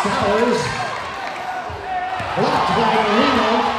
Stowers. Blocked by Renewal.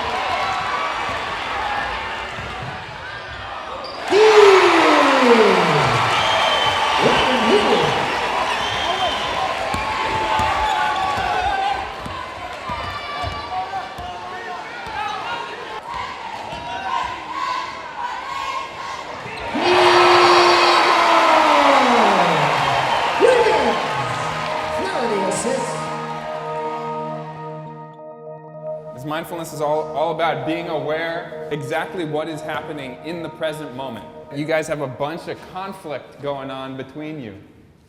Mindfulness is all about being aware exactly what is happening in the present moment. You guys have a bunch of conflict going on between you.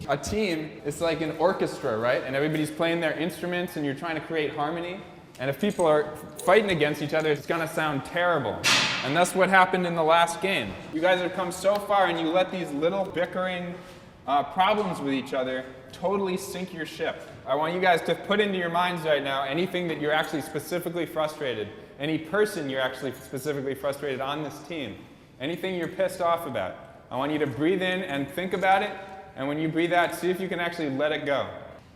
A team is like an orchestra, right? And everybody's playing their instruments and you're trying to create harmony. And if people are fighting against each other, it's going to sound terrible. And that's what happened in the last game. You guys have come so far and you let these little bickering problems with each other totally sink your ship. I want you guys to put into your minds right now anything that you're actually specifically frustrated, any person you're actually specifically frustrated on this team, anything you're pissed off about. I want you to breathe in and think about it, and when you breathe out, see if you can actually let it go.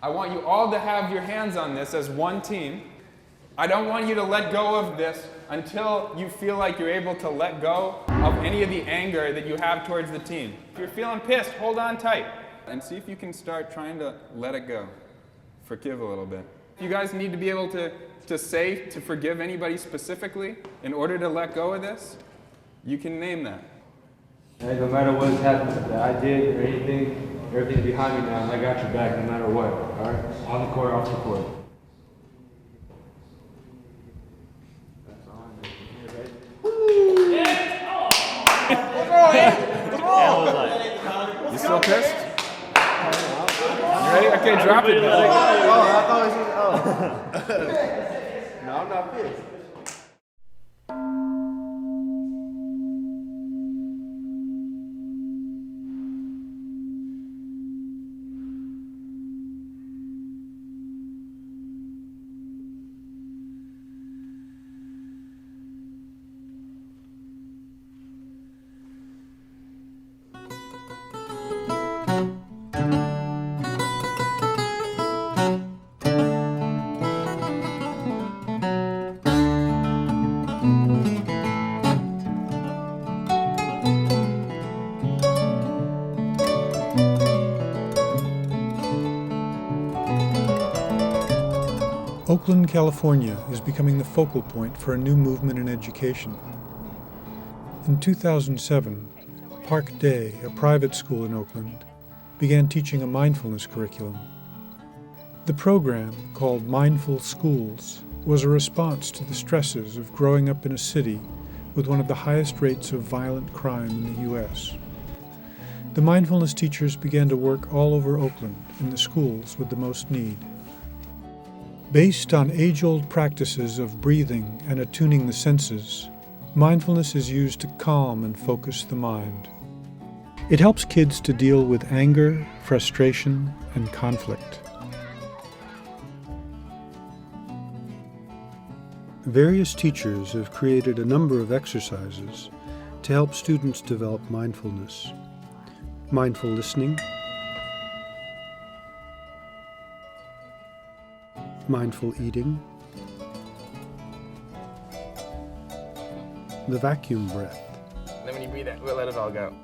I want you all to have your hands on this as one team. I don't want you to let go of this until you feel like you're able to let go of any of the anger that you have towards the team. If you're feeling pissed, hold on tight and see if you can start trying to let it go. Forgive a little bit. You guys need to be able to say to forgive anybody specifically in order to let go of this. You can name that. Hey, no matter what's happened that I did or anything, everything's behind me now, and I got your back no matter what. All right? On the court, off the court. That's all I know. Yeah! You still pissed? You ready? Okay, drop it. I thought it was No, I'm not pissed. Oakland, California is becoming the focal point for a new movement in education. In 2007, Park Day, a private school in Oakland, began teaching a mindfulness curriculum. The program, called Mindful Schools, was a response to the stresses of growing up in a city with one of the highest rates of violent crime in the U.S. The mindfulness teachers began to work all over Oakland in the schools with the most need. Based on age-old practices of breathing and attuning the senses, mindfulness is used to calm and focus the mind. It helps kids to deal with anger, frustration, and conflict. Various teachers have created a number of exercises to help students develop mindfulness. Mindful listening, mindful eating, the vacuum breath. Then when you breathe out, we'll let it all go.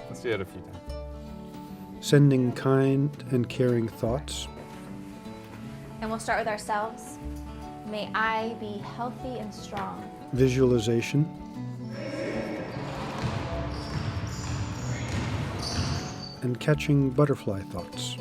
Let's do it a few times. Sending kind and caring thoughts. And we'll start with ourselves. May I be healthy and strong. Visualization. And catching butterfly thoughts.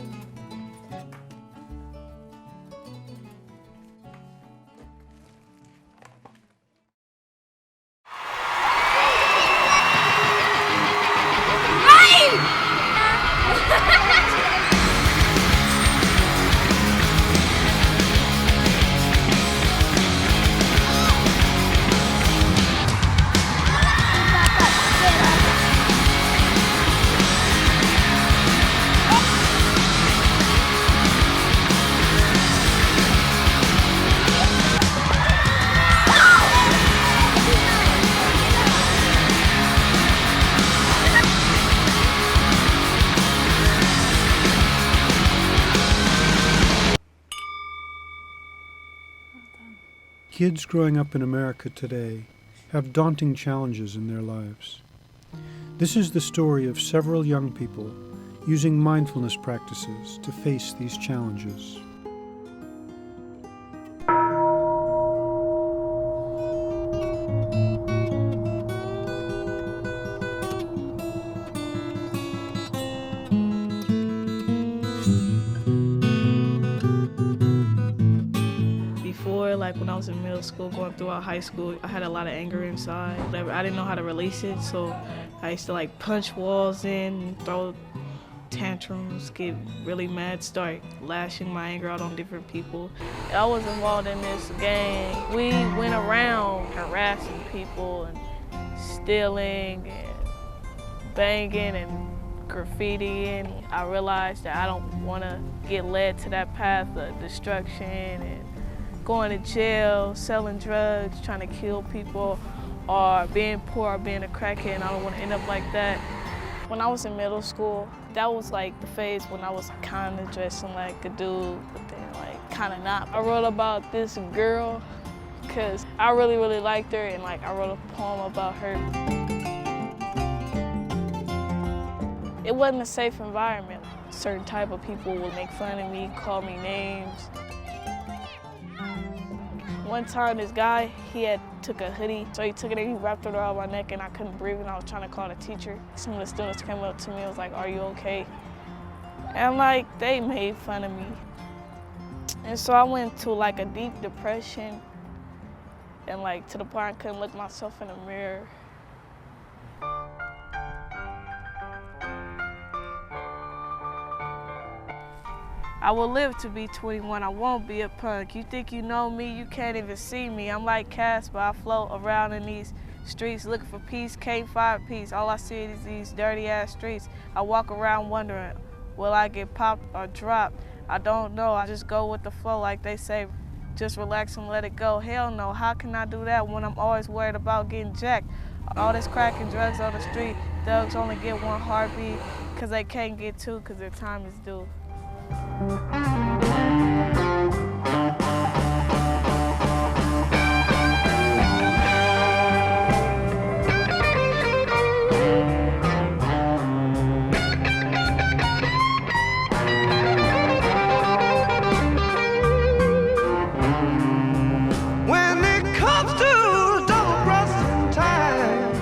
Kids growing up in America today have daunting challenges in their lives. This is the story of several young people using mindfulness practices to face these challenges. Like when I was in middle school, going throughout high school, I had a lot of anger inside. I didn't know how to release it, so I used to like punch walls in, throw tantrums, get really mad, start lashing my anger out on different people. I was involved in this gang. We went around harassing people and stealing and banging and graffitiing. I realized that I don't want to get led to that path of destruction and going to jail, selling drugs, trying to kill people, or being poor or being a crackhead, and I don't want to end up like that. When I was in middle school, that was like the phase when I was kind of dressing like a dude, but then like kind of not. I wrote about this girl because I really, really liked her, and like I wrote a poem about her. It wasn't a safe environment. Certain type of people would make fun of me, call me names. One time, this guy, he had took a hoodie, so he took it and he wrapped it around my neck, and I couldn't breathe, and I was trying to call the teacher. Some of the students came up to me and was like, "Are you okay?" And like, they made fun of me. And so I went to like a deep depression, and like to the point I couldn't look myself in the mirror. I will live to be 21, I won't be a punk. You think you know me, you can't even see me. I'm like Casper, I float around in these streets looking for peace, can't find peace. All I see is these dirty ass streets. I walk around wondering, will I get popped or dropped? I don't know, I just go with the flow like they say. Just relax and let it go. Hell no, how can I do that when I'm always worried about getting jacked? All this crack and drugs on the street, thugs only get one heartbeat, cause they can't get two, cause their time is due. When it comes to double-crossing time,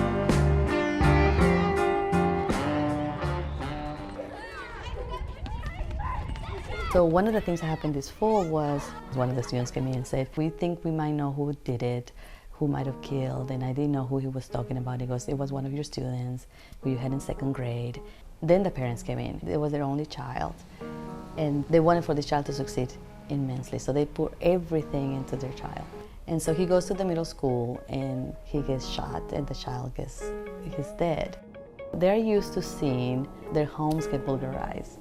So one of the things that happened this fall was one of the students came in and said, "We think we might know who did it, who might have killed," and I didn't know who he was talking about. He goes, "It was one of your students who you had in second grade." Then the parents came in. It was their only child, and they wanted for this child to succeed immensely, so they put everything into their child. And so he goes to the middle school and he gets shot, and the child he's dead. They're used to seeing their homes get vulgarized.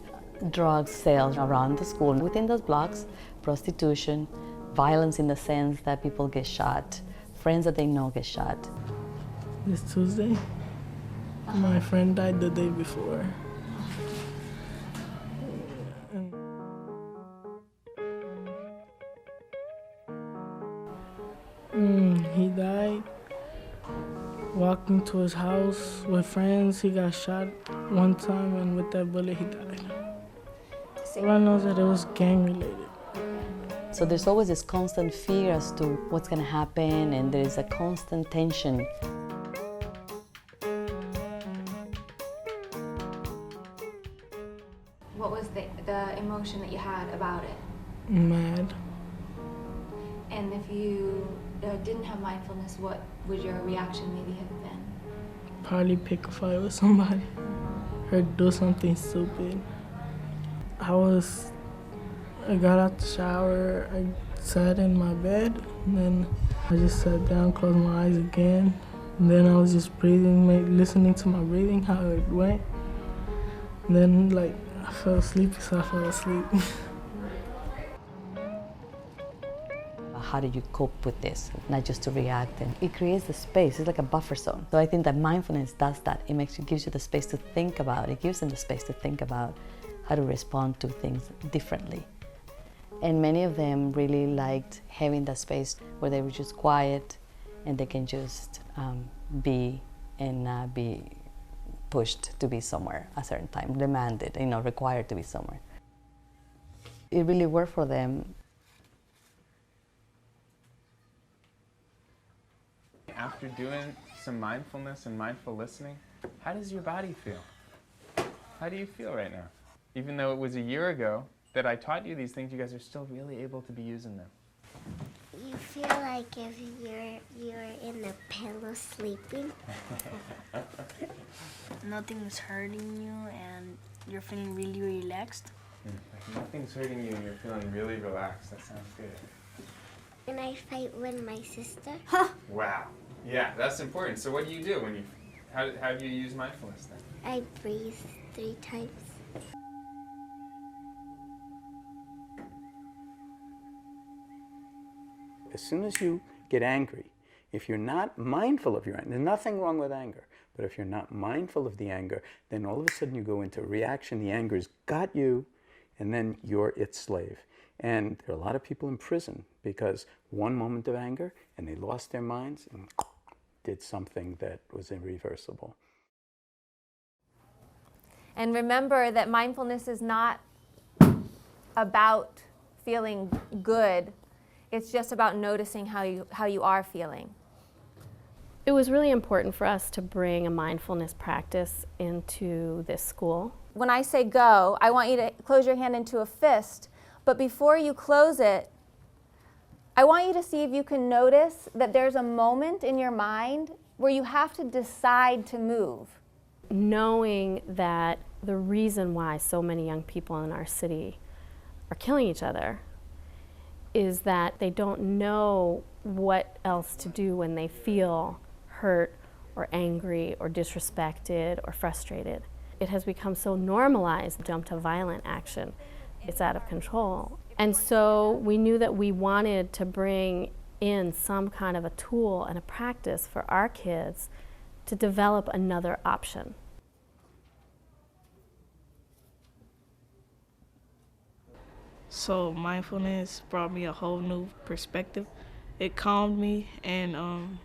Drug sales around the school. Within those blocks, prostitution, violence in the sense that people get shot, friends that they know get shot. This Tuesday, my friend died the day before. He died walking to his house with friends. He got shot one time, and with that bullet, he died. All I know is that it was gang-related. So there's always this constant fear as to what's going to happen, and there's a constant tension. What was the emotion that you had about it? Mad. And if you didn't have mindfulness, what would your reaction maybe have been? Probably pick a fight with somebody or do something stupid. I got out the shower, I sat in my bed, and then I just sat down, closed my eyes again, and then I was just breathing, listening to my breathing, how it went. And then like I fell asleep, so I fell asleep. How do you cope with this? Not just to react, and it creates the space. It's like a buffer zone. So I think that mindfulness does that. Gives you the space to think about. It gives them the space to think about how to respond to things differently. And many of them really liked having that space where they were just quiet and they can just be and not be pushed to be somewhere a certain time, demanded, required to be somewhere. It really worked for them. After doing some mindfulness and mindful listening, how does your body feel? How do you feel right now? Even though it was a year ago that I taught you these things, you guys are still really able to be using them. You feel like if you're in the pillow sleeping. Nothing's hurting you and you're feeling really relaxed. Like nothing's hurting you and you're feeling really relaxed. That sounds good. And I fight with my sister. Wow. Yeah, that's important. So what do you do when you, how do you use mindfulness then? I breathe 3 times. As soon as you get angry, if you're not mindful of your anger, there's nothing wrong with anger, but if you're not mindful of the anger, then all of a sudden you go into reaction, the anger's got you, and then you're its slave. And there are a lot of people in prison because one moment of anger and they lost their minds and did something that was irreversible. And remember that mindfulness is not about feeling good. It's just about noticing how you are feeling. It was really important for us to bring a mindfulness practice into this school. When I say go, I want you to close your hand into a fist, but before you close it, I want you to see if you can notice that there's a moment in your mind where you have to decide to move. Knowing that the reason why so many young people in our city are killing each other is that they don't know what else to do when they feel hurt or angry or disrespected or frustrated. It has become so normalized to jump to violent action. It's out of control. And so we knew that we wanted to bring in some kind of a tool and a practice for our kids to develop another option. So mindfulness brought me a whole new perspective. It calmed me and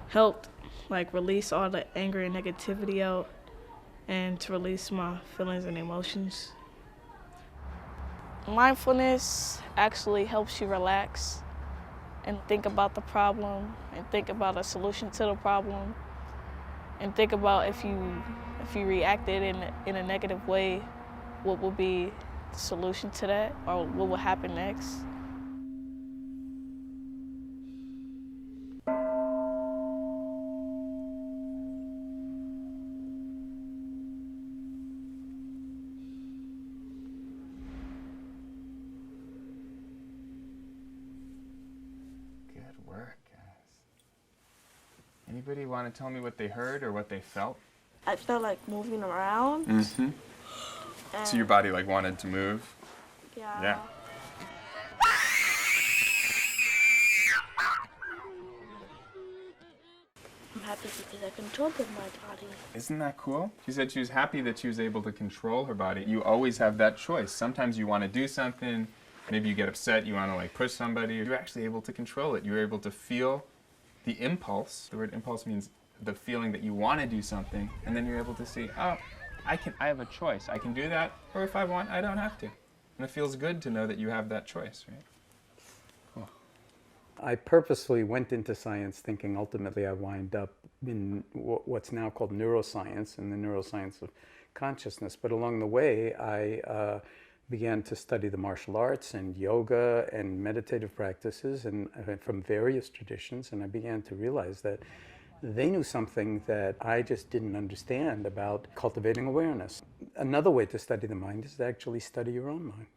helped release all the anger and negativity out and to release my feelings and emotions. Mindfulness actually helps you relax and think about the problem and think about a solution to the problem and think about if you reacted in a negative way, what will be the solution to that or what will happen next. Good work, guys. Anybody want to tell me what they heard or what they felt? I felt like moving around. Mm-hmm. So your body wanted to move? Yeah. I'm happy because I controlled my body. Isn't that cool? She said she was happy that she was able to control her body. You always have that choice. Sometimes you want to do something, maybe you get upset, you want to push somebody. You're actually able to control it. You're able to feel the impulse. The word impulse means the feeling that you want to do something, and then you're able to see, oh, I have a choice. I can do that, or if I want, I don't have to. And it feels good to know that you have that choice, right? Cool. I purposely went into science thinking ultimately I'd wind up in what's now called neuroscience and the neuroscience of consciousness. But along the way, I began to study the martial arts and yoga and meditative practices and from various traditions, and I began to realize that they knew something that I just didn't understand about cultivating awareness. Another way to study the mind is to actually study your own mind.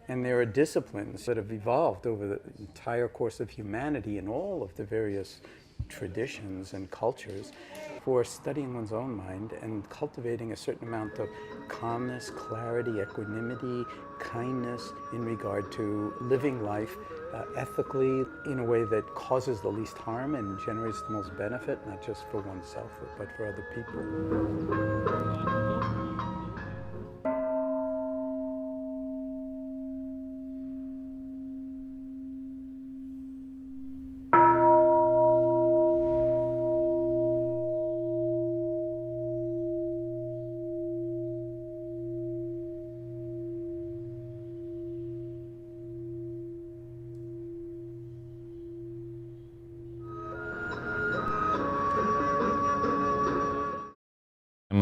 And there are disciplines that have evolved over the entire course of humanity in all of the various traditions and cultures for studying one's own mind and cultivating a certain amount of calmness, clarity, equanimity, kindness in regard to living life ethically in a way that causes the least harm and generates the most benefit, not just for oneself, but for other people.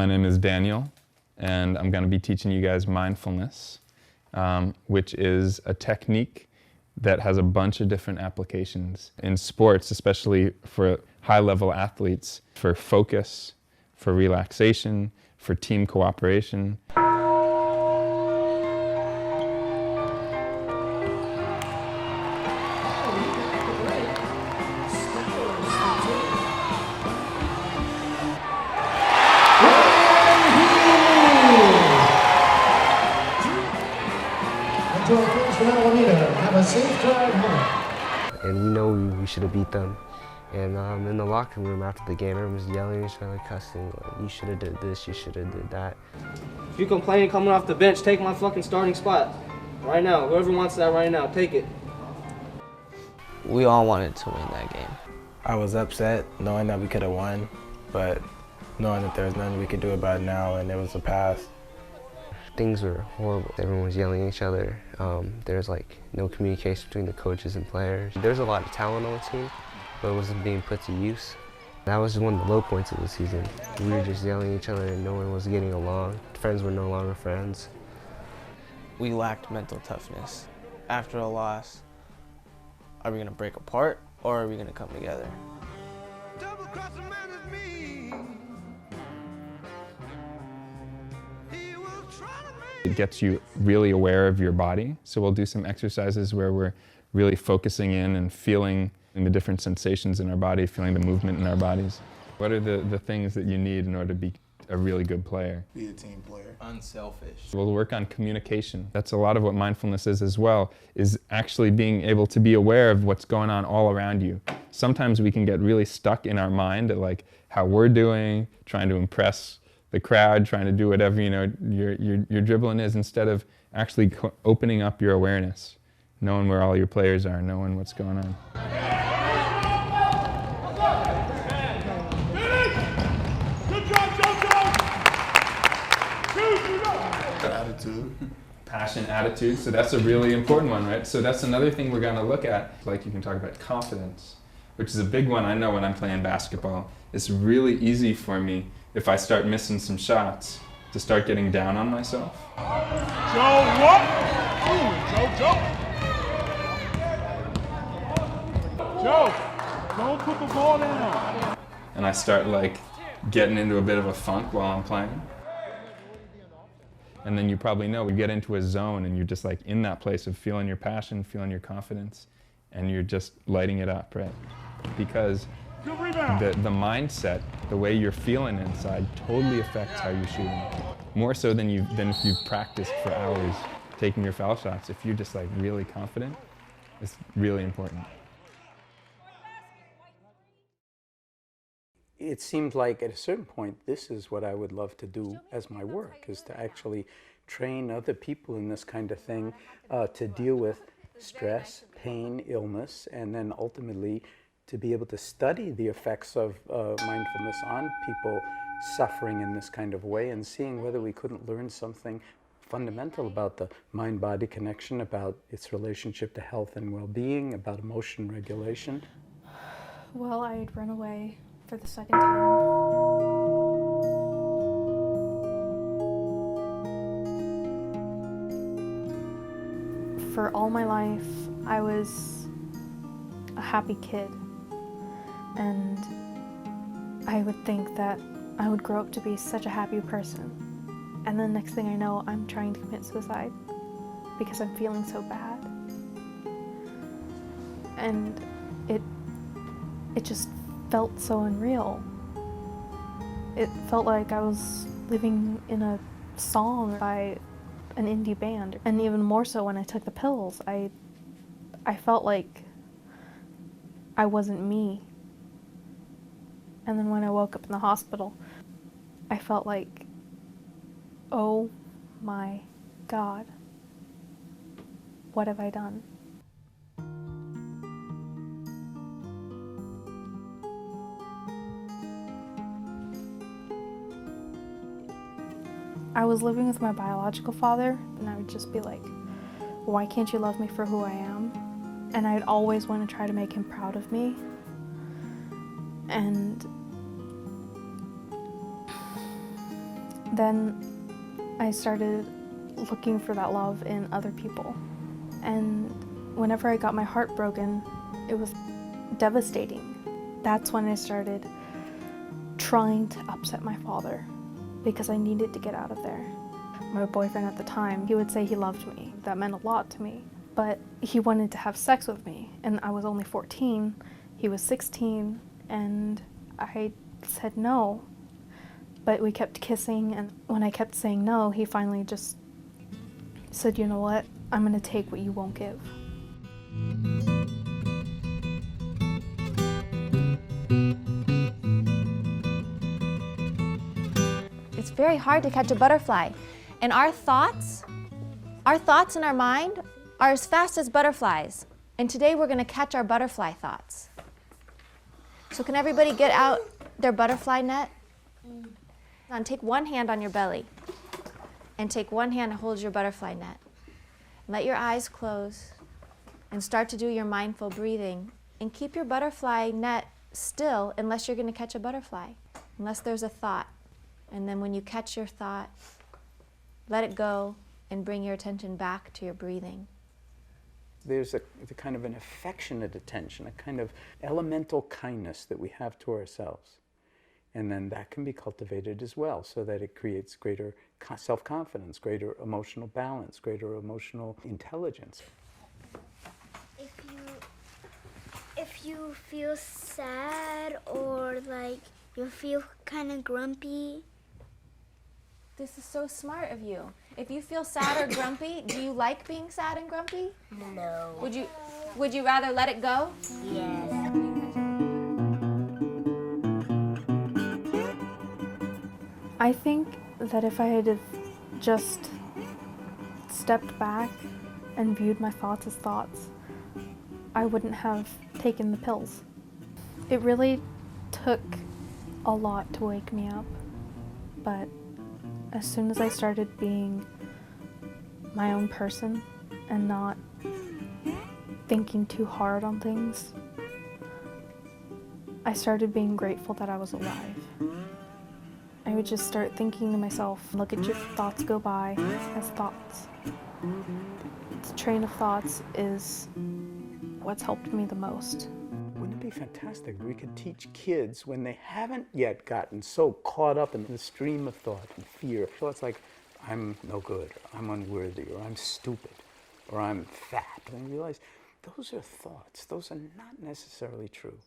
My name is Daniel, and I'm going to be teaching you guys mindfulness, which is a technique that has a bunch of different applications in sports, especially for high-level athletes, for focus, for relaxation, for team cooperation. Have a safe drive home. And we know we should have beat them. And in the locker room after the game, everyone was yelling at each other, cussing, like, you should have did this, you should have did that. If you complain coming off the bench, take my fucking starting spot. Right now, whoever wants that right now, take it. We all wanted to win that game. I was upset knowing that we could have won, but knowing that there was nothing we could do about it now and it was a pass. Things were horrible. Everyone was yelling at each other. There's like no communication between the coaches and players. There's a lot of talent on the team, but it wasn't being put to use. That was one of the low points of the season. We were just yelling at each other and no one was getting along. Friends were no longer friends. We lacked mental toughness. After a loss, are we gonna break apart or are we gonna come together? It gets you really aware of your body. So we'll do some exercises where we're really focusing in and feeling the different sensations in our body, feeling the movement in our bodies. What are the things that you need in order to be a really good player? Be a team player. Unselfish. We'll work on communication. That's a lot of what mindfulness is as well, is actually being able to be aware of what's going on all around you. Sometimes we can get really stuck in our mind at like how we're doing, trying to impress the crowd, trying to do whatever your dribbling is, instead of actually opening up your awareness, knowing where all your players are, knowing what's going on. Attitude. Passion, attitude, so that's a really important one, right? So that's another thing we're going to look at. Like you can talk about confidence, which is a big one. I know when I'm playing basketball, it's really easy for me if I start missing some shots to start getting down on myself. Joe, what? Ooh, Joe. Joe, don't put the ball down. And I start like getting into a bit of a funk while I'm playing. And then you probably know, we get into a zone and you're just like in that place of feeling your passion, feeling your confidence, and you're just lighting it up, right? Because the mindset, the way you're feeling inside, totally affects how you're shooting. More so than if you've practiced for hours taking your foul shots. If you're just like really confident, it's really important. It seemed like at a certain point, this is what I would love to do as my work, is to actually train other people in this kind of thing to deal with stress, pain, illness, and then ultimately to be able to study the effects of mindfulness on people suffering in this kind of way and seeing whether we couldn't learn something fundamental about the mind-body connection, about its relationship to health and well-being, about emotion regulation. Well, I had run away for the second time. For all my life, I was a happy kid, and I would think that I would grow up to be such a happy person. And then next thing I know, I'm trying to commit suicide because I'm feeling so bad. And it just felt so unreal. It felt like I was living in a song by an indie band. And even more so when I took the pills, I felt like I wasn't me. And then when I woke up in the hospital, I felt like, oh my God, what have I done? I was living with my biological father, and I would just be like, why can't you love me for who I am? And I'd always want to try to make him proud of me. And Then I started looking for that love in other people. And whenever I got my heart broken, it was devastating. That's when I started trying to upset my father because I needed to get out of there. My boyfriend at the time, he would say he loved me. That meant a lot to me. But he wanted to have sex with me, and I was only 14, he was 16, and I said no. But we kept kissing, and when I kept saying no, he finally just said, you know what, I'm gonna take what you won't give. It's very hard to catch a butterfly. And our thoughts in our mind are as fast as butterflies. And today we're going to catch our butterfly thoughts. So can everybody get out their butterfly net? Now take one hand on your belly and take one hand and hold your butterfly net. Let your eyes close and start to do your mindful breathing. And keep your butterfly net still unless you're going to catch a butterfly, unless there's a thought. And then when you catch your thought, let it go and bring your attention back to your breathing. There's a kind of an affectionate attention, a kind of elemental kindness that we have to ourselves. And then that can be cultivated as well, so that it creates greater self-confidence, greater emotional balance, greater emotional intelligence. If you feel sad or like you feel kind of grumpy. This is so smart of you. If you feel sad or grumpy, do you like being sad and grumpy? No. Would you rather let it go? Yes. I think that if I had just stepped back and viewed my thoughts as thoughts, I wouldn't have taken the pills. It really took a lot to wake me up, but as soon as I started being my own person and not thinking too hard on things, I started being grateful that I was alive. I would just start thinking to myself, look at your thoughts go by as thoughts. The train of thoughts is what's helped me the most. Wouldn't it be fantastic if we could teach kids when they haven't yet gotten so caught up in the stream of thought and fear? So it's like, I'm no good, or I'm unworthy, or I'm stupid, or I'm fat. And you realize those are thoughts. Those are not necessarily true.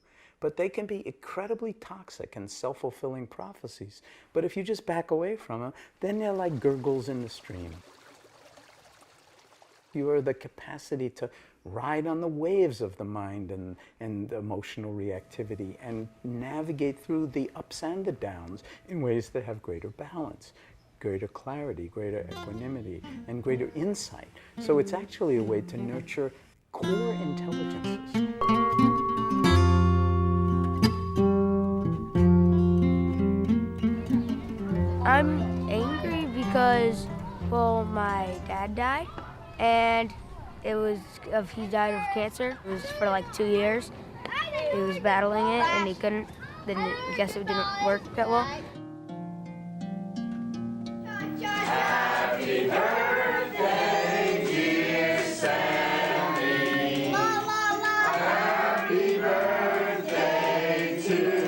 But they can be incredibly toxic and self-fulfilling prophecies. But if you just back away from them, then they're like gurgles in the stream. You are the capacity to ride on the waves of the mind and emotional reactivity and navigate through the ups and the downs in ways that have greater balance, greater clarity, greater equanimity, and greater insight. So it's actually a way to nurture core intelligences. I'm angry because, well, my dad died, and he died of cancer. It was for like 2 years. He was battling it, and he couldn't, then I guess it didn't work that well. Happy birthday, dear Sammy. La, la, la. Happy birthday to you.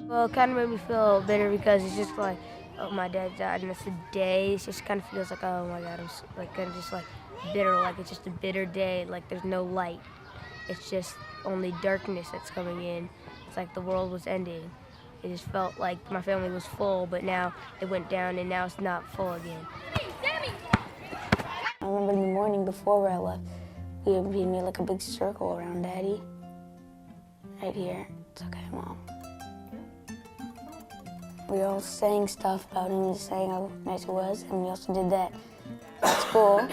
Well, it kind of made me feel bitter because it's just like, oh, my dad died, and it's a day. It just kind of feels like, oh my God, I'm like kind of just like bitter, like it's just a bitter day. Like there's no light. It's just only darkness that's coming in. It's like the world was ending. It just felt like my family was full, but now it went down, and now it's not full again. I remember in the morning before I left, we made like a big circle around Daddy. Right here. It's okay, Mom. We were all saying stuff about him, just saying how nice he was, and we also did that at school.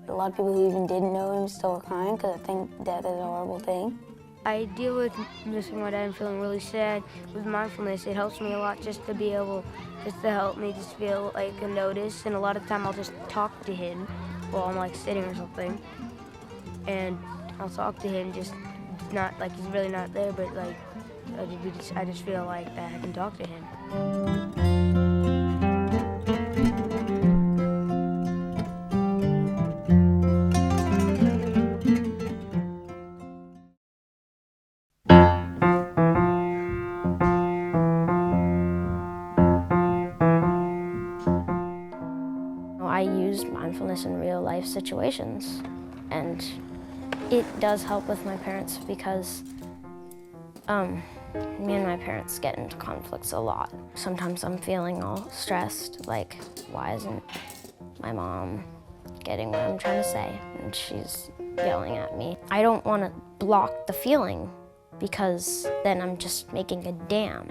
A lot of people who even didn't know him still were crying because I think death is a horrible thing. I deal with missing my dad and feeling really sad with mindfulness. It helps me a lot just to be able, just to help me just feel like a notice. And a lot of time I'll just talk to him while I'm like sitting or something. And I'll talk to him just not like he's really not there, but like I just feel like that I can talk to him. I use mindfulness in real life situations, and it does help with my parents because me and my parents get into conflicts a lot. Sometimes I'm feeling all stressed, like why isn't my mom getting what I'm trying to say, and she's yelling at me. I don't want to block the feeling because then I'm just making a dam,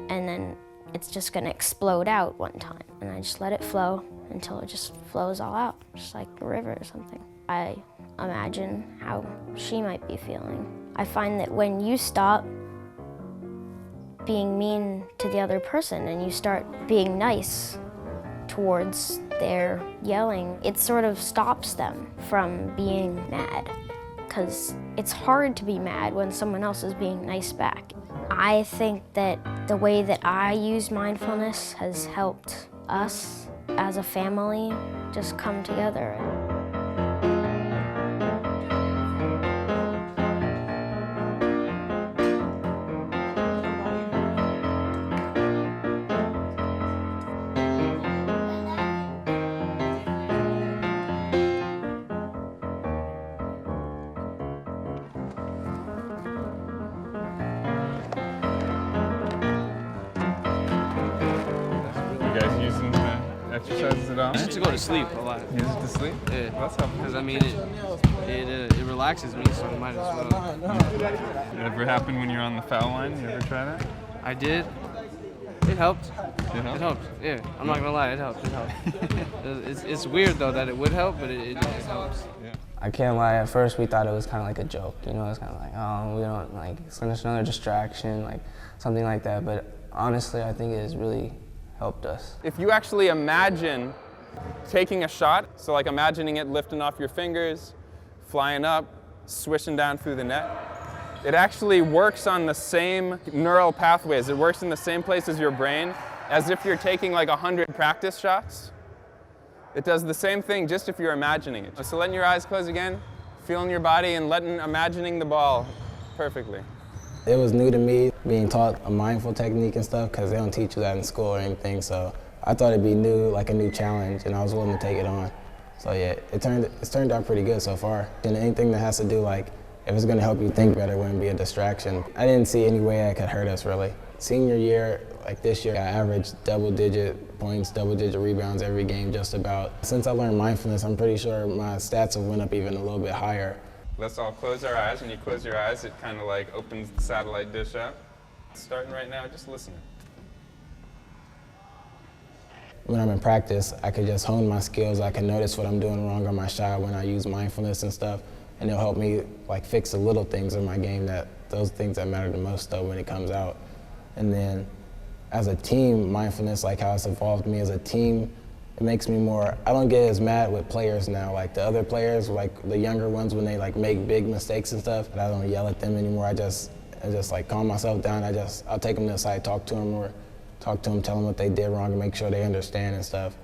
and then it's just going to explode out one time, and I just let it flow until it just flows all out, just like a river or something. I imagine how she might be feeling. I find that when you stop being mean to the other person and you start being nice towards their yelling, it sort of stops them from being mad, because it's hard to be mad when someone else is being nice back. I think that the way that I use mindfulness has helped us as a family just come together. You guys using the exercises at all? Just to go to sleep a lot. Use it to sleep? Yeah. That's helpful. Because I mean, it relaxes me, so I might as well. It ever happened when you're on the foul line? You ever try that? I did. It helped. It helped? It helped. Yeah, I'm not gonna lie, it helped. It helped. it's weird though that it would help, but it helps. Yeah. I can't lie, at first we thought it was kind of like a joke, you know, it's kind of like, oh, we don't, like, it's just another distraction, like, something like that, but honestly, I think it has really helped us. If you actually imagine taking a shot, so like imagining it lifting off your fingers, flying up, swishing down through the net, it actually works on the same neural pathways. It works in the same place as your brain as if you're taking like 100 practice shots. It does the same thing just if you're imagining it. So letting your eyes close again, feeling your body and imagining the ball perfectly. It was new to me being taught a mindful technique and stuff because they don't teach you that in school or anything. So I thought it'd be new, like a new challenge, and I was willing to take it on. So yeah, it's turned out pretty good so far. And anything that has to do like, if it's gonna help you think better, it wouldn't be a distraction. I didn't see any way I could hurt us really. Senior year, like this year, I averaged double-digit points, double-digit rebounds every game just about. Since I learned mindfulness, I'm pretty sure my stats have went up even a little bit higher. Let's all close our eyes. When you close your eyes, it kind of like opens the satellite dish up. Starting right now, just listening. When I'm in practice, I could just hone my skills. I can notice what I'm doing wrong on my shot when I use mindfulness and stuff, and it'll help me like fix the little things in my game, those things that matter the most though when it comes out. And then as a team, mindfulness, like how it's evolved me as a team, it makes me more, I don't get as mad with players now, like the other players, like the younger ones when they like make big mistakes and stuff, I don't yell at them anymore. I just like calm myself down. I'll take them to the side, talk to them, tell them what they did wrong and make sure they understand and stuff.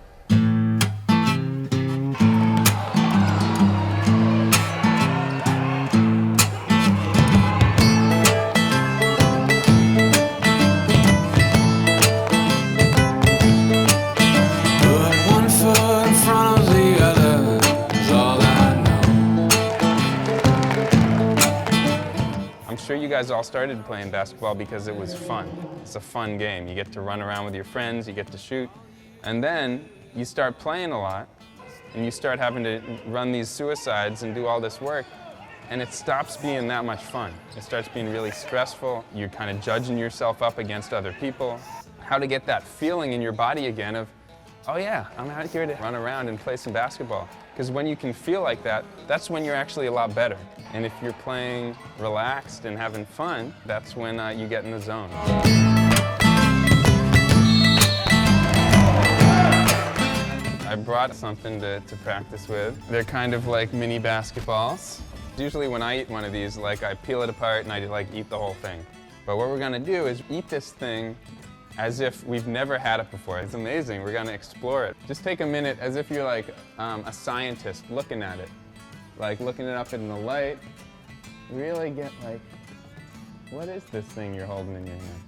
I'm sure you guys all started playing basketball because it was fun. It's a fun game. You get to run around with your friends, you get to shoot, and then you start playing a lot, and you start having to run these suicides and do all this work, and it stops being that much fun. It starts being really stressful. You're kind of judging yourself up against other people. how to get that feeling in your body again of, oh yeah, I'm out here to run around and play some basketball. Because when you can feel like that, that's when you're actually a lot better. And if you're playing relaxed and having fun, that's when you get in the zone. I brought something to practice with. They're kind of like mini basketballs. Usually when I eat one of these, like I peel it apart and I like eat the whole thing. But what we're gonna do is eat this thing as if we've never had it before. It's amazing, we're gonna explore it. Just take a minute as if you're like a scientist looking at it. Like looking it up in the light. Really get like, what is this thing you're holding in your hand?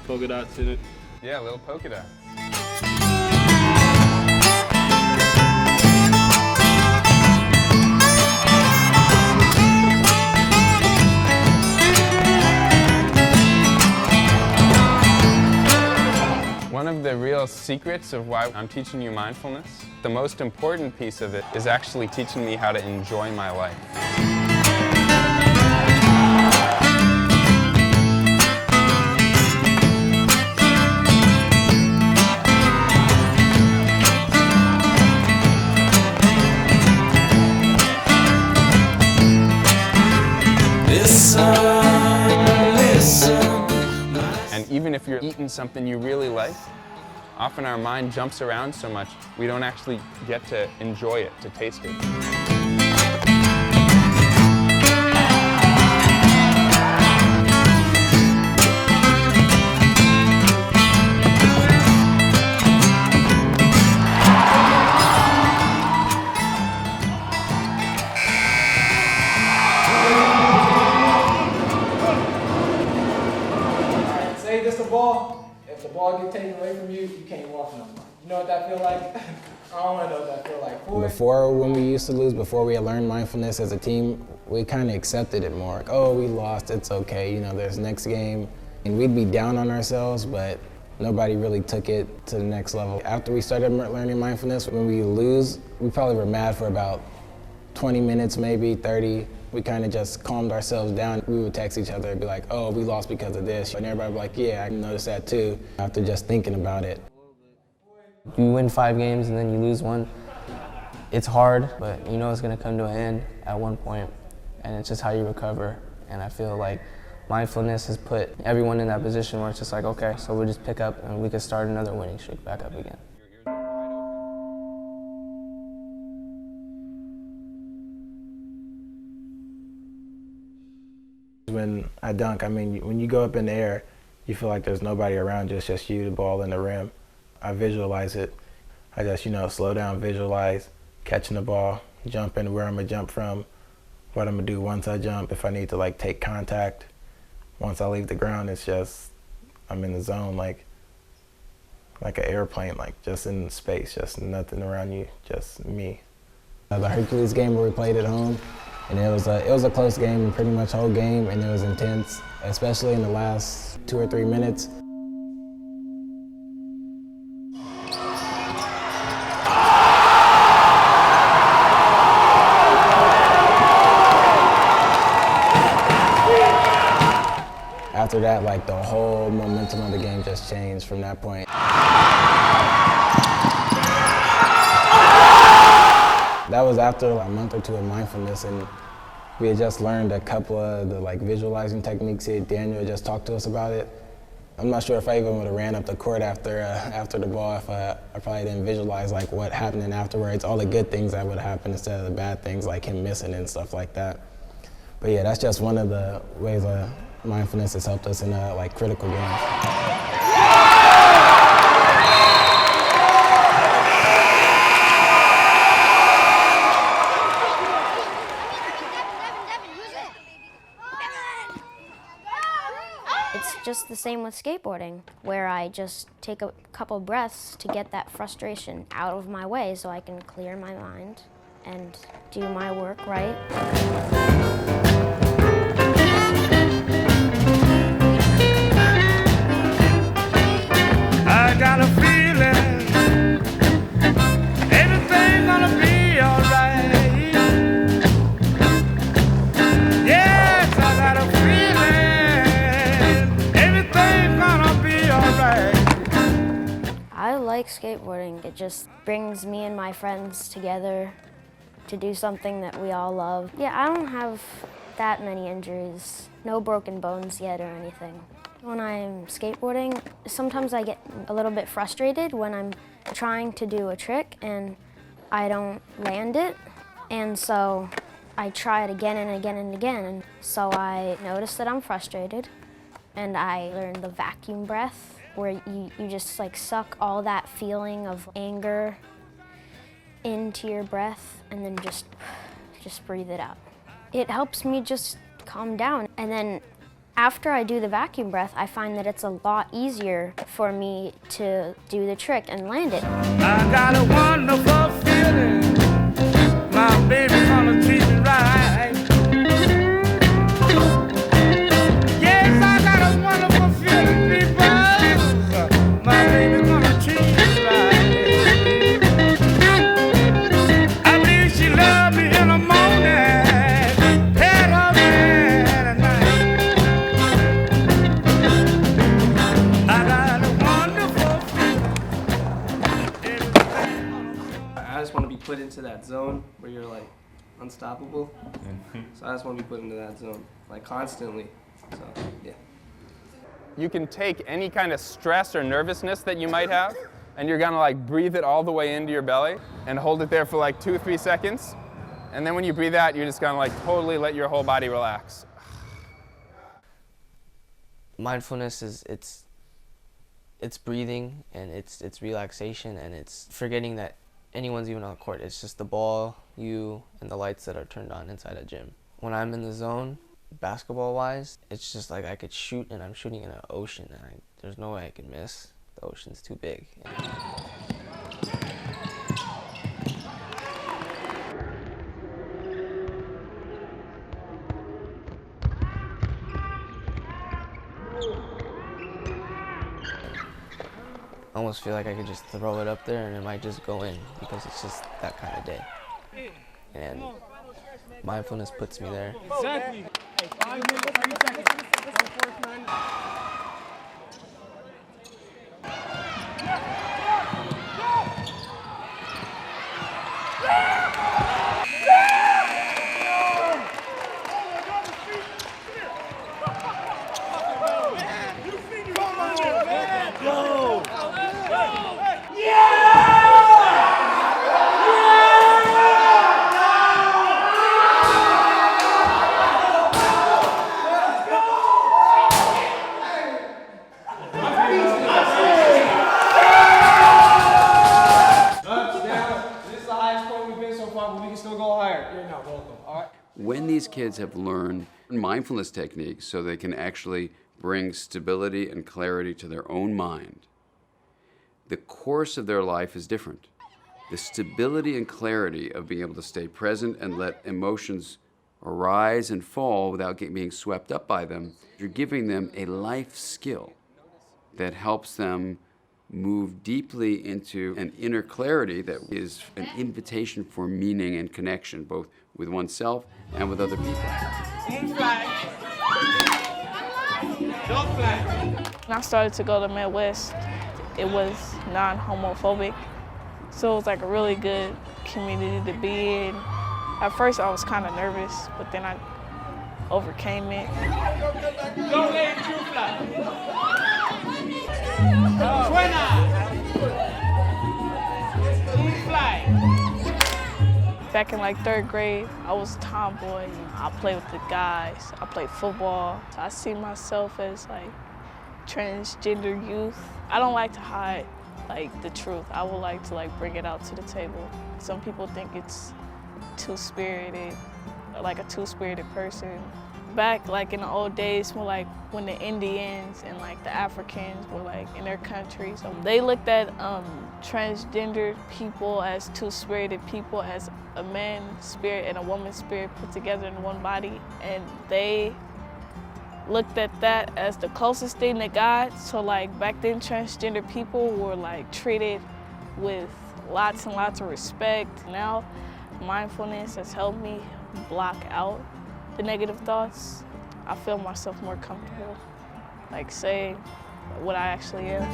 Polka dots in it. Yeah, little polka dots. One of the real secrets of why I'm teaching you mindfulness, the most important piece of it is actually teaching me how to enjoy my life. And even if you're eating something you really like, often our mind jumps around so much, we don't actually get to enjoy it, to taste it. Say this the ball. If the ball gets taken away from you, you can't walk no more. You know what that feel like? I don't want to know what that feel like. Before, when we used to lose, before we had learned mindfulness as a team, we kind of accepted it more. Like, oh, we lost, it's okay, you know, there's next game. And we'd be down on ourselves, but nobody really took it to the next level. After we started learning mindfulness, when we lose, we probably were mad for about 20 minutes, maybe 30. We kind of just calmed ourselves down. We would text each other and be like, oh, we lost because of this. And everybody would be like, yeah, I noticed that too, after just thinking about it. You win 5 games and then you lose 1. It's hard, but you know it's gonna come to an end at one point, and it's just how you recover. And I feel like mindfulness has put everyone in that position where it's just like, okay, so we'll just pick up and we can start another winning streak back up again. When I dunk, I mean, when you go up in the air, you feel like there's nobody around you, it's just you, the ball, and the rim. I visualize it. I just, you know, slow down, visualize, catching the ball, jumping where I'm gonna jump from, what I'm gonna do once I jump, if I need to like take contact. Once I leave the ground, it's just, I'm in the zone like an airplane, like just in space, just nothing around you, just me. The Hercules game where we played at home, and it was a close game, pretty much whole game, and it was intense, especially in the last 2 or 3 minutes. After that, like the whole momentum of the game just changed from that point. That was after a month or 2 of mindfulness, and we had just learned a couple of the like visualizing techniques here. Daniel just talked to us about it. I'm not sure if I even would have ran up the court after the ball if I probably didn't visualize like what happened afterwards, all the good things that would happen instead of the bad things like him missing and stuff like that. But yeah, that's just one of the ways mindfulness has helped us in like critical games. It's just the same with skateboarding, where I just take a couple breaths to get that frustration out of my way so I can clear my mind and do my work right. I got a feeling everything's gonna be alright. like skateboarding. It just brings me and my friends together to do something that we all love. Yeah, I don't have that many injuries. No broken bones yet or anything. When I'm skateboarding, sometimes I get a little bit frustrated when I'm trying to do a trick and I don't land it. And so I try it again and again and again. And so I notice that I'm frustrated and I learned the vacuum breath where you just like suck all that feeling of anger into your breath and then just breathe it out. It helps me just calm down. And then after I do the vacuum breath, I find that it's a lot easier for me to do the trick and land it. I got a wonderful feeling, my baby's gonna treat me right. Yes, I got a wonderful feeling, people, my baby's gonna treat me right. I believe she loved me in the morning, had her man at night. I got a wonderful feeling. I just want to be put into that zone where you're like unstoppable. So I just want to be put into that zone, like constantly. So yeah. You can take any kind of stress or nervousness that you might have, and you're gonna like breathe it all the way into your belly and hold it there for like 2-3 seconds. And then when you breathe out, you're just gonna like totally let your whole body relax. Mindfulness is it's breathing and it's relaxation and it's forgetting that anyone's even on the court. It's just the ball, you, and the lights that are turned on inside a gym. When I'm in the zone, basketball-wise, it's just like I could shoot and I'm shooting in an ocean and there's no way I can miss. The ocean's too big. I almost feel like I could just throw it up there and it might just go in because it's just that kind of day. And mindfulness puts me there. Exactly. Hey, 5 minutes, 3 seconds. When these kids have learned mindfulness techniques so they can actually bring stability and clarity to their own mind, the course of their life is different. The stability and clarity of being able to stay present and let emotions arise and fall without being swept up by them, you're giving them a life skill that helps them move deeply into an inner clarity that is an invitation for meaning and connection, both with oneself and with other people. When I started to go to Midwest, it was non-homophobic. So it was like a really good community to be in. At first I was kind of nervous, but then I overcame it. Don't let you fly. Back in like 3rd grade, I was a tomboy. I played with the guys. I played football. I see myself as like transgender youth. I don't like to hide like the truth. I would like to like bring it out to the table. Some people think it's two-spirited, like a two-spirited person. Back like in the old days when the Indians and like the Africans were like in their country, so they looked at transgender people as two-spirited people, as a man's spirit and a woman's spirit put together in one body, and they looked at that as the closest thing to God. So like back then transgender people were like treated with lots and lots of respect. Now mindfulness has helped me block out the negative thoughts. I feel myself more comfortable, like saying what I actually am.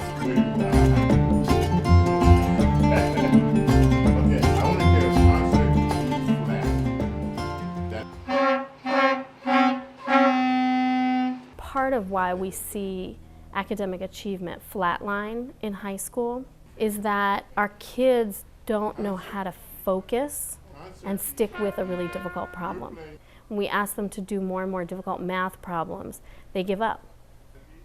Okay, I want to hear a concert flat. Part of why we see academic achievement flatline in high school is that our kids don't know how to focus and stick with a really difficult problem. When we ask them to do more and more difficult math problems, they give up.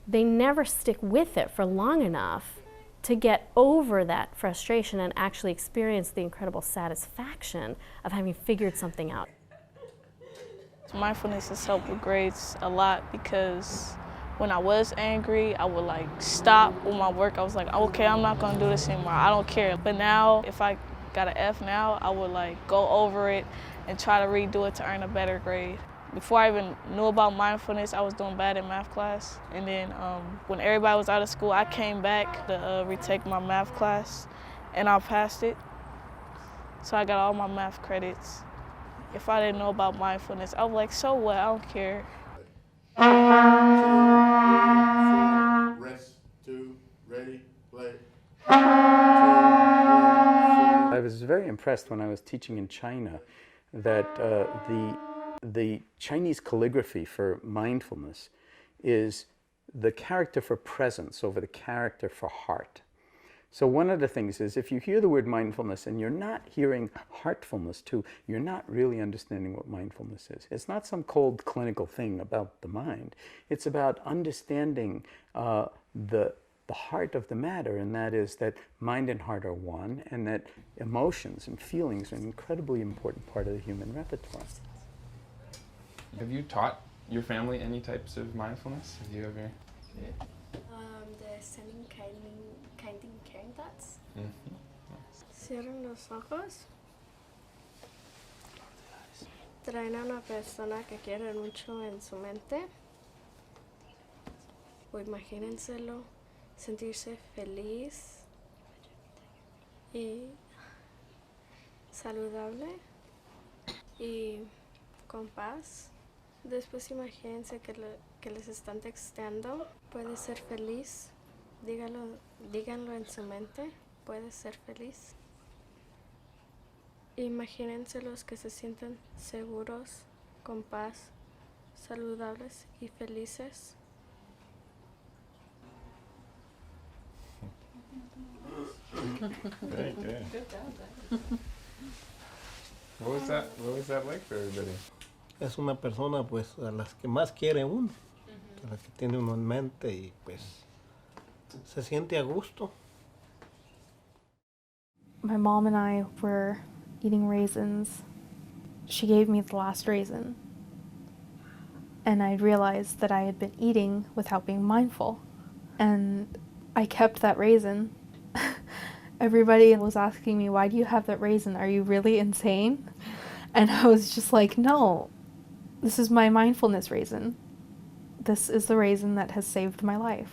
They never stick with it for long enough to get over that frustration and actually experience the incredible satisfaction of having figured something out. Mindfulness has helped with grades a lot because when I was angry, I would like stop with my work. I was like, okay, I'm not gonna do this anymore. I don't care. But now, if I got an F now, I would like go over it and try to redo it to earn a better grade. Before I even knew about mindfulness, I was doing bad in math class. And then when everybody was out of school, I came back to retake my math class and I passed it. So I got all my math credits. If I didn't know about mindfulness, I was like, so what, I don't care. 1, 2, 3, 4, rest, 2, ready, play. 2, 3, 4. I was very impressed when I was teaching in China that the Chinese calligraphy for mindfulness is the character for presence over the character for heart. So one of the things is if you hear the word mindfulness and you're not hearing heartfulness too, you're not really understanding what mindfulness is. It's not some cold clinical thing about the mind. It's about understanding the heart of the matter, and that is that mind and heart are one, and that emotions and feelings are an incredibly important part of the human repertoire. Have you taught your family any types of mindfulness? Have you ever? The sending kind and caring thoughts. Cierren los ojos. Traen a una persona que quieren mucho en su mente. O imagínenselo, sentirse feliz y saludable y con paz. Después imagínense que les están texteando. Puede ser feliz. Díganlo en su mente. Puede ser feliz. Imagínense los que se sienten seguros, con paz, saludables y felices. Very good. What was that like for everybody? Es una persona pues a las que más quiere uno, a las que tiene uno en mente y pues se siente a gusto. My mom and I were eating raisins. She gave me the last raisin. And I realized that I had been eating without being mindful. And I kept that raisin. Everybody was asking me, why do you have that raisin? Are you really insane? And I was just like, no, this is my mindfulness raisin. This is the raisin that has saved my life.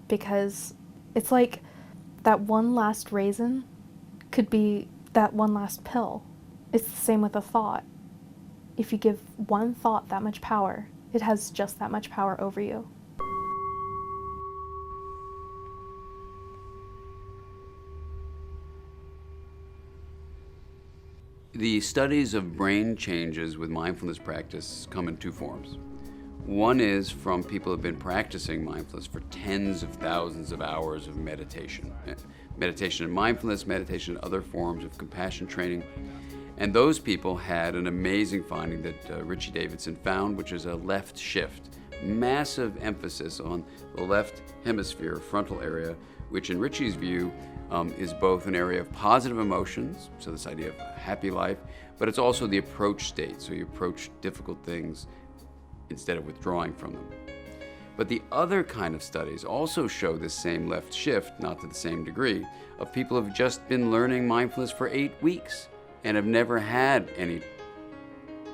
Because it's like that one last raisin could be that one last pill. It's the same with a thought. If you give one thought that much power, it has just that much power over you. The studies of brain changes with mindfulness practice come in two forms. One is from people who have been practicing mindfulness for tens of thousands of hours of meditation. Meditation and mindfulness, meditation and other forms of compassion training. And those people had an amazing finding that Richie Davidson found, which is a left shift. Massive emphasis on the left hemisphere, frontal area, which in Richie's view is both an area of positive emotions, so this idea of a happy life, but it's also the approach state, so you approach difficult things instead of withdrawing from them. But the other kind of studies also show this same left shift, not to the same degree, of people who have just been learning mindfulness for 8 weeks and have never had any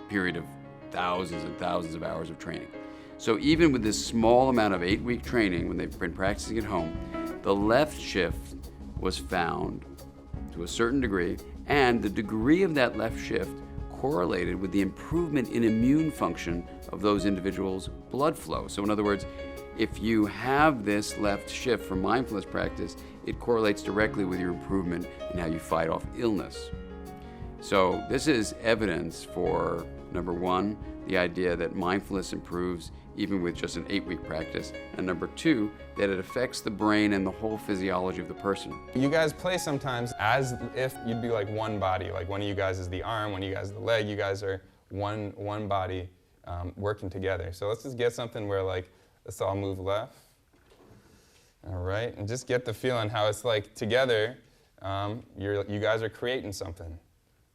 period of thousands and thousands of hours of training. So even with this small amount of 8-week training, when they've been practicing at home, the left shift was found to a certain degree, and the degree of that left shift correlated with the improvement in immune function of those individuals' blood flow. So in other words, if you have this left shift from mindfulness practice, it correlates directly with your improvement in how you fight off illness. So this is evidence for, number one, the idea that mindfulness improves even with just an 8-week practice, and number two, that it affects the brain and the whole physiology of the person. You guys play sometimes as if you'd be like one body, like one of you guys is the arm, one of you guys is the leg, you guys are one body working together. So let's just get something where like, let's all move left. All right, and just get the feeling how it's like together, you guys are creating something.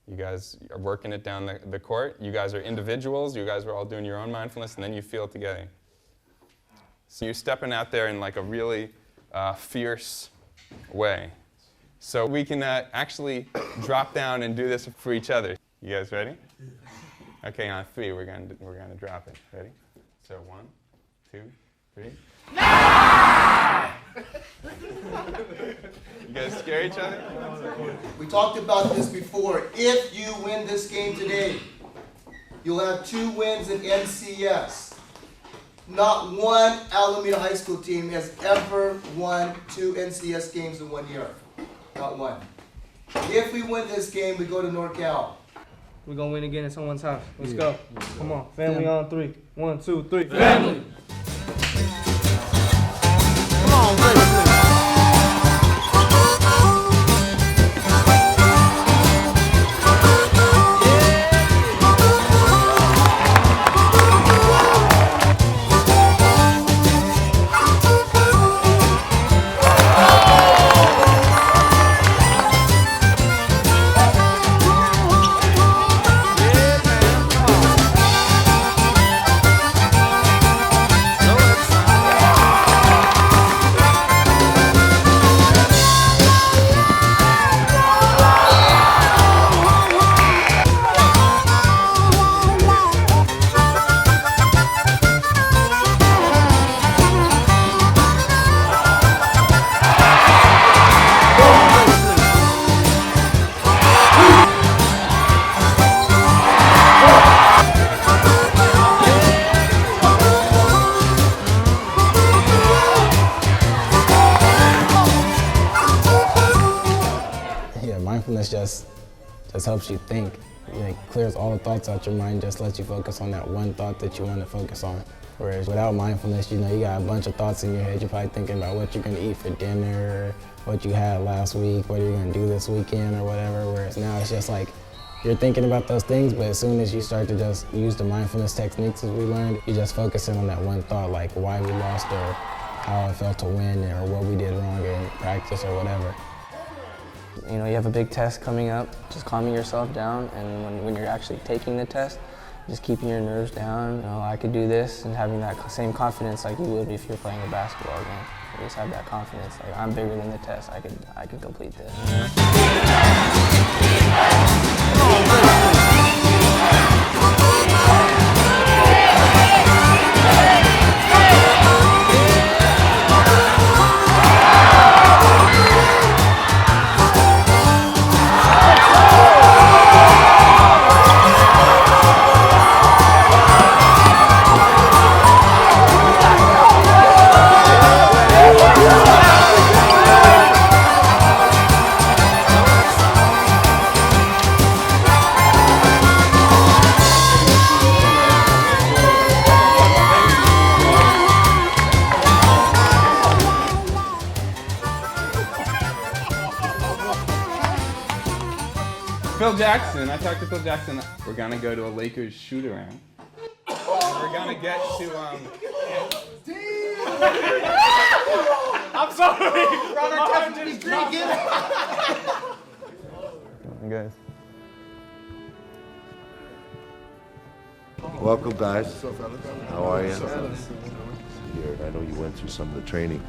You guys are working it down the court. You guys are individuals. You guys are all doing your own mindfulness, and then you feel it together. So you're stepping out there in like a really fierce way. So we can actually drop down and do this for each other. You guys ready? Okay, on 3, we're gonna drop it. Ready? So 1, 2, 3. You guys scare each other? We talked about this before. If you win this game today, you'll have 2 wins in NCS. Not one Alameda High School team has ever won 2 NCS games in 1 year. Not one. If we win this game, we go to NorCal. We're going to win again at someone's house. Let's go. Come on. Family on 3. 1, 2, 3. Family! Come on, baby. Mindfulness just helps you think. It clears all the thoughts out your mind, just lets you focus on that one thought that you want to focus on. Whereas without mindfulness, you got a bunch of thoughts in your head. You're probably thinking about what you're going to eat for dinner, what you had last week, what you're going to do this weekend or whatever. Whereas now it's just like you're thinking about those things, but as soon as you start to just use the mindfulness techniques as we learned, you're just focusing on that one thought, like why we lost or how it felt to win or what we did wrong in practice or whatever. You have a big test coming up, just calming yourself down, and when you're actually taking the test, just keeping your nerves down. I could do this, and having that same confidence like you would if you're playing a basketball game. You just have that confidence, like I'm bigger than the test, I can complete this. Phil Jackson, I talked to Phil Jackson. We're gonna go to a Lakers shoot around. We're gonna get to I'm sorry! guys. Welcome, guys. How are you? Here, I know you went through some of the training.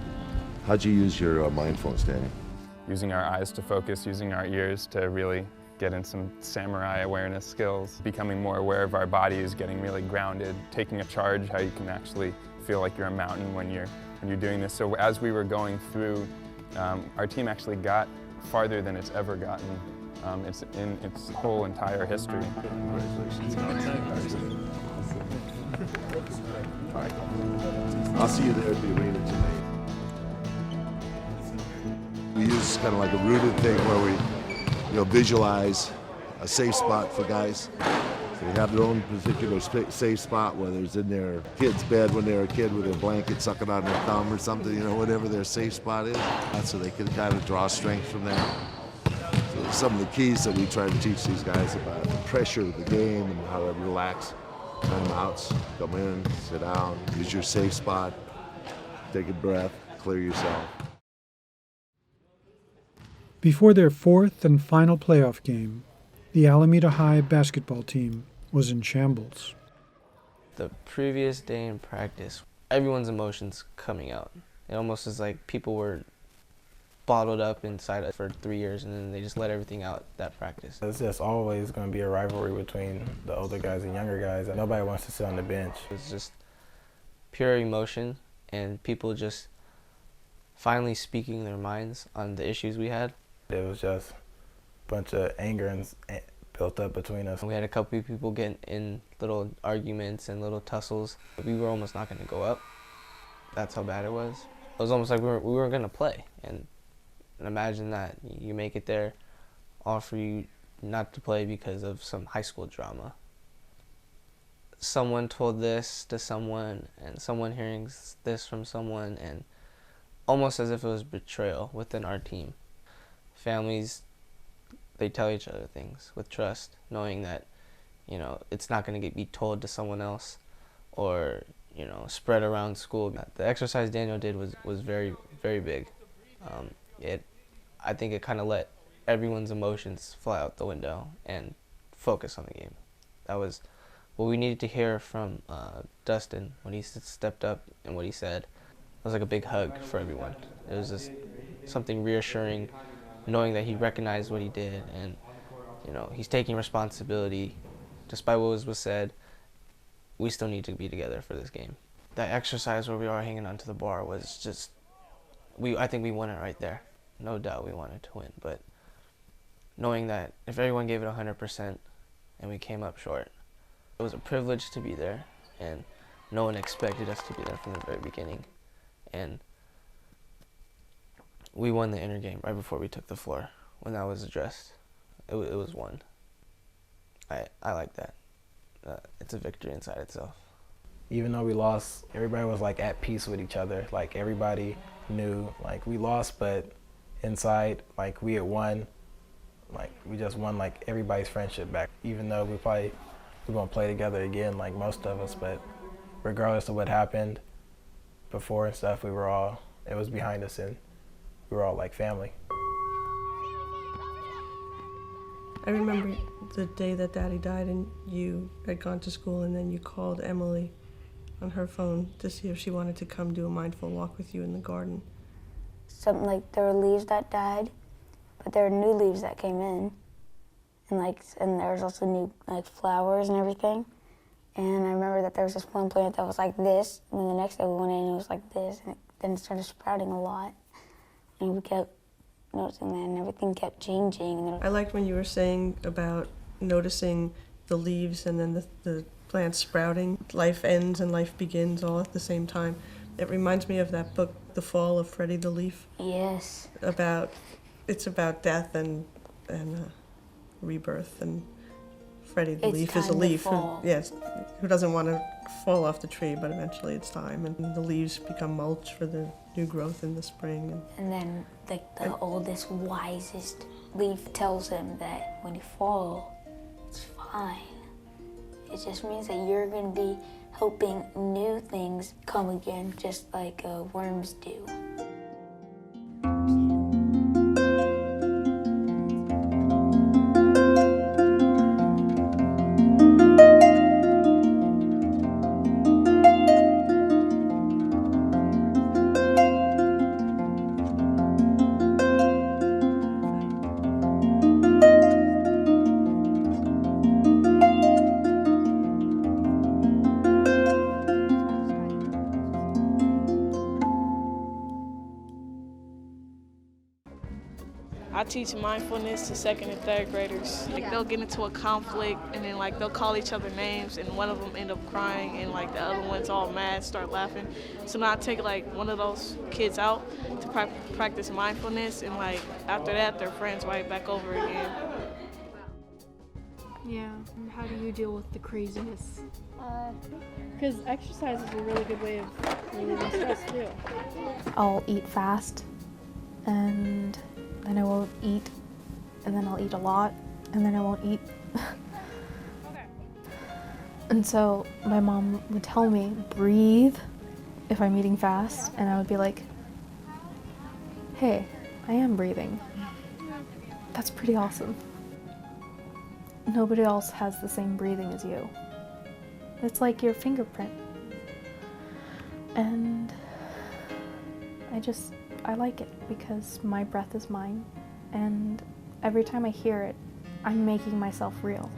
How'd you use your mindfulness, Danny? Using our eyes to focus, using our ears to really get in some samurai awareness skills, becoming more aware of our bodies, getting really grounded, taking a charge, how you can actually feel like you're a mountain when you're doing this. So as we were going through, our team actually got farther than it's ever gotten. It's in its whole entire history. All right. I'll see you there at the arena tonight. it's kind of like a rooted thing where we, visualize a safe spot for guys. So they have their own particular safe spot, whether it's in their kid's bed when they're a kid with a blanket sucking on their thumb or something, whatever their safe spot is. So they can kind of draw strength from that. So some of the keys that we try to teach these guys about the pressure of the game and how to relax. Timeouts, come in, sit down, use your safe spot, take a breath, clear yourself. Before their fourth and final playoff game, the Alameda High basketball team was in shambles. The previous day in practice, everyone's emotions coming out. It almost is like people were bottled up inside it for 3 years and then they just let everything out that practice. It's just always going to be a rivalry between the older guys and younger guys. Nobody wants to sit on the bench. It's just pure emotion and people just finally speaking their minds on the issues we had. It was just a bunch of anger and built up between us. We had a couple of people get in little arguments and little tussles. We were almost not going to go up. That's how bad it was. It was almost like we weren't going to play. And imagine that. You make it there, all for you not to play because of some high school drama. Someone told this to someone, and someone hearing this from someone, and almost as if it was betrayal within our team. Families, they tell each other things with trust, knowing that, it's not going to be told to someone else or, spread around school. The exercise Daniel did was very, very big. I think it kind of let everyone's emotions fly out the window and focus on the game. That was what we needed to hear from Dustin when he stepped up and what he said. It was like a big hug for everyone. It was just something reassuring, knowing that he recognized what he did and, he's taking responsibility. Despite what was said, we still need to be together for this game. That exercise where we are hanging onto the bar was just, I think we won it right there. No doubt we wanted to win, but knowing that if everyone gave it 100% and we came up short, it was a privilege to be there, and no one expected us to be there from the very beginning. And we won the inner game right before we took the floor. When that was addressed, it was won. I like that. It's a victory inside itself. Even though we lost, everybody was at peace with each other. Everybody knew we lost, but inside we had won. We just won everybody's friendship back. Even though we're gonna play together again most of us, but regardless of what happened before and stuff, it was behind us and we were all family. I remember the day that Daddy died and you had gone to school and then you called Emily on her phone to see if she wanted to come do a mindful walk with you in the garden. Something there were leaves that died, but there were new leaves that came in. And there was also new flowers and everything. And I remember that there was this one plant that was like this, and then the next day we went in and it was like this, and then it started sprouting a lot. And we kept noticing that, and everything kept changing. I liked when you were saying about noticing the leaves and then the plants sprouting. Life ends and life begins all at the same time. It reminds me of that book, The Fall of Freddie the Leaf. Yes. It's about death and rebirth, and Freddie the Leaf is a leaf who doesn't want to fall off the tree, but eventually it's time, and the leaves become mulch for the new growth in the spring. And then the oldest, wisest leaf tells him that when you fall, it's fine. It just means that you're going to be hoping new things come again, just like worms do. I teach mindfulness to 2nd and 3rd graders. Like they'll get into a conflict and then like they'll call each other names and one of them end up crying and like the other one's all mad, start laughing. So now I take like one of those kids out to practice mindfulness, and like after that they're friends right back over again. Yeah, and how do you deal with the craziness? Because exercise is a really good way of relieving stress too. I'll eat fast, and then I won't eat, and then I'll eat a lot, and then I won't eat. And so my mom would tell me, breathe, if I'm eating fast, and I would be like, hey, I am breathing. That's pretty awesome. Nobody else has the same breathing as you. It's like your fingerprint. And I like it because my breath is mine, and every time I hear it, I'm making myself real.